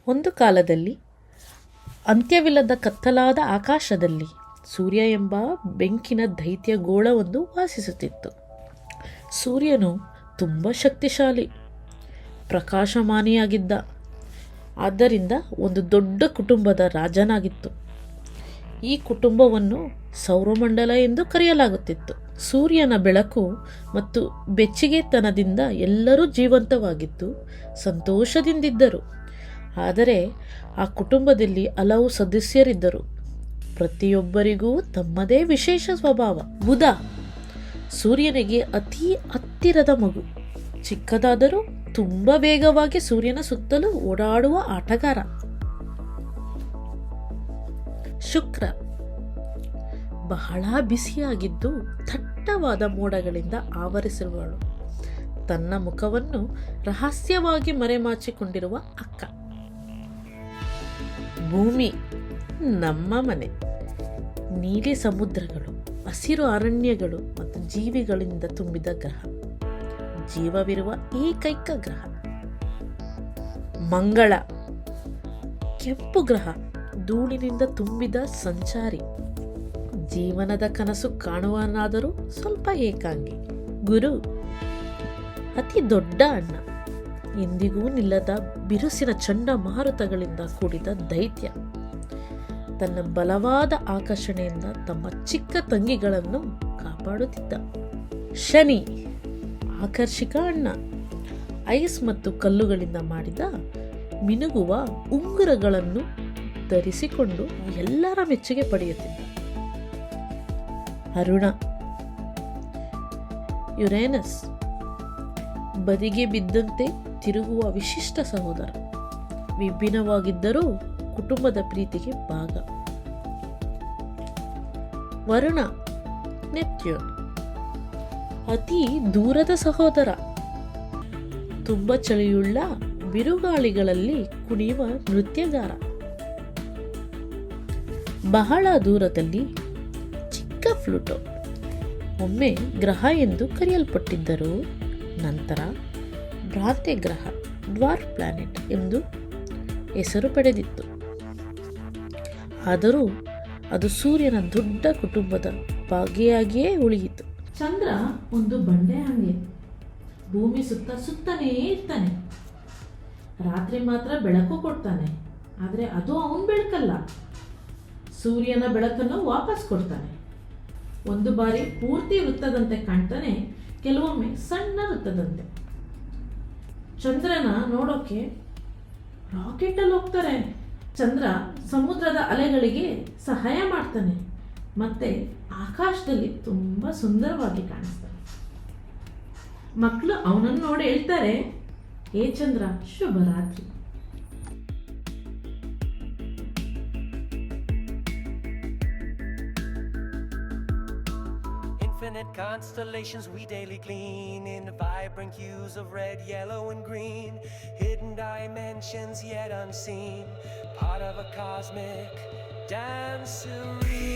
ಒಂದು ಕಾಲದಲ್ಲಿ ಅಂತ್ಯವಿಲ್ಲದ ಕತ್ತಲಾದ ಆಕಾಶದಲ್ಲಿ ಸೂರ್ಯ ಎಂಬ ಬೆಂಕಿನ ದೈತ್ಯ ಗೋಳವೊಂದು ವಾಸಿಸುತ್ತಿತ್ತು. ಸೂರ್ಯನು ತುಂಬ ಶಕ್ತಿಶಾಲಿ, ಪ್ರಕಾಶಮಾನಿಯಾಗಿದ್ದ. ಆದ್ದರಿಂದ ಒಂದು ದೊಡ್ಡ ಕುಟುಂಬದ ರಾಜನಾಗಿತ್ತು. ಈ ಕುಟುಂಬವನ್ನು ಸೌರಮಂಡಲ ಎಂದು ಕರೆಯಲಾಗುತ್ತಿತ್ತು. ಸೂರ್ಯನ ಬೆಳಕು ಮತ್ತು ಬೆಚ್ಚಗೆತನದಿಂದ ಎಲ್ಲರೂ ಜೀವಂತವಾಗಿದ್ದು ಸಂತೋಷದಿಂದಿದ್ದರು. ಆದರೆ ಆ ಕುಟುಂಬದಲ್ಲಿ ಹಲವು ಸದಸ್ಯರಿದ್ದರು. ಪ್ರತಿಯೊಬ್ಬರಿಗೂ ತಮ್ಮದೇ ವಿಶೇಷ ಸ್ವಭಾವ. ಬುಧ ಸೂರ್ಯನಿಗೆ ಅತಿ ಹತ್ತಿರದ ಮಗು, ಚಿಕ್ಕದಾದರೂ ತುಂಬ ವೇಗವಾಗಿ ಸೂರ್ಯನ ಸುತ್ತಲೂ ಓಡಾಡುವ ಆಟಗಾರ. ಶುಕ್ರ ಬಹಳ ಬಿಸಿಯಾಗಿದ್ದು ದಟ್ಟವಾದ ಮೋಡಗಳಿಂದ ಆವರಿಸಿರುವಳು. ತನ್ನ ಮುಖವನ್ನು ರಹಸ್ಯವಾಗಿ ಮರೆಮಾಚಿಕೊಂಡಿರುವ ಅಕ್ಕ. ಭೂಮಿ ನಮ್ಮ ಮನೆ. ನೀಲಿ ಸಮುದ್ರಗಳು, ಹಸಿರು ಅರಣ್ಯಗಳು ಮತ್ತು ಜೀವಿಗಳಿಂದ ತುಂಬಿದ ಗ್ರಹ, ಜೀವವಿರುವ ಏಕೈಕ ಗ್ರಹ. ಮಂಗಳ ಕೆಂಪು ಗ್ರಹ, ಧೂಳಿನಿಂದ ತುಂಬಿದ ಸಂಚಾರಿ, ಜೀವನದ ಕನಸು ಕಾಣುವನಾದರೂ ಸ್ವಲ್ಪ ಏಕಾಂಗಿ. ಗುರು ಅತಿ ದೊಡ್ಡ ಅಣ್ಣ, ಎಂದಿಗೂ ನಿಲ್ಲದ ಬಿರುಸಿನ ಚಂಡಮಾರುತಗಳಿಂದ ಕೂಡಿದ ದೈತ್ಯ. ತನ್ನ ಬಲವಾದ ಆಕರ್ಷಣೆಯಿಂದ ತಮ್ಮ ಚಿಕ್ಕ ತಂಗಿಗಳನ್ನು ಕಾಪಾಡುತ್ತಿದ್ದ. ಶನಿ ಆಕರ್ಷಕ ಅಣ್ಣ, ಐಸ್ ಮತ್ತು ಕಲ್ಲುಗಳಿಂದ ಮಾಡಿದ ಮಿನುಗುವ ಉಂಗುರಗಳನ್ನು ಧರಿಸಿಕೊಂಡು ಎಲ್ಲರ ಮೆಚ್ಚುಗೆ ಪಡೆಯುತ್ತಿದ್ದ. ಅರುಣ ಯುರೇನಸ್ ಬದಿಗೆ ಬಿದ್ದಂತೆ ತಿರುಗುವ ವಿಶಿಷ್ಟ ಸಹೋದರ. ವಿಭಿನ್ನವಾಗಿದ್ದರೂ ಕುಟುಂಬದ ಪ್ರೀತಿಗೆ ಭಾಗ. ವರುಣ ನೆಪ್ಟ್ಯೂನ್ ಅತಿ ದೂರದ ಸಹೋದರ. ತುಂಬ ಚಳಿಯುಳ್ಳ ಬಿರುಗಾಳಿಗಳಲ್ಲಿ ಕುಣಿಯುವ ನೃತ್ಯಗಾರ. ಬಹಳ ದೂರದಲ್ಲಿ ಚಿಕ್ಕ ಫ್ಲೂಟೋ, ಒಮ್ಮೆ ಗ್ರಹ ಎಂದು ಕರೆಯಲ್ಪಟ್ಟಿದ್ದರೂ ನಂತರ ಭ್ರಾಂತಿ ಗ್ರಹ, ಡ್ವಾರ್ಫ್ ಪ್ಲಾನೆಟ್ ಎಂದು ಹೆಸರು ಪಡೆದಿತ್ತು. ಆದರೂ ಅದು ಸೂರ್ಯನ ದೊಡ್ಡ ಕುಟುಂಬದ ಭಾಗಿಯಾಗಿಯೇ ಉಳಿಯಿತು. ಚಂದ್ರ ಒಂದು ಬಂಡೆ ಹಂಗೆ, ಭೂಮಿ ಸುತ್ತನೇ ಇರ್ತಾನೆ. ರಾತ್ರಿ ಮಾತ್ರ ಬೆಳಕು ಕೊಡ್ತಾನೆ, ಆದರೆ ಅದು ಅವನ ಬೆಳಕಲ್ಲ, ಸೂರ್ಯನ ಬೆಳಕನ್ನು ವಾಪಸ್ ಕೊಡ್ತಾನೆ. ಒಂದು ಬಾರಿ ಪೂರ್ತಿ ವೃತ್ತದಂತೆ ಕಾಣ್ತಾನೆ, ಕೆಲವೊಮ್ಮೆ ಸಣ್ಣ ವೃತ್ತದಂತೆ. ಚಂದ್ರನ ನೋಡೋಕೆ ರಾಕೆಟ್ ಅಲ್ಲಿ ಹೋಗ್ತಾರೆ. ಚಂದ್ರ ಸಮುದ್ರದ ಅಲೆಗಳಿಗೆ ಸಹಾಯ ಮಾಡ್ತಾನೆ, ಮತ್ತೆ ಆಕಾಶದಲ್ಲಿ ತುಂಬಾ ಸುಂದರವಾಗಿ ಕಾಣಿಸ್ತಾನೆ. ಮಕ್ಕಳು ಅವನನ್ನು ನೋಡಿ ಹೇಳ್ತಾರೆ, ಏ ಚಂದ್ರ, ಶುಭರಾತ್ರಿ. Infinite constellations we daily glean in the vibrant hues of red, yellow and green. Hidden dimensions yet unseen, part of a cosmic dancery.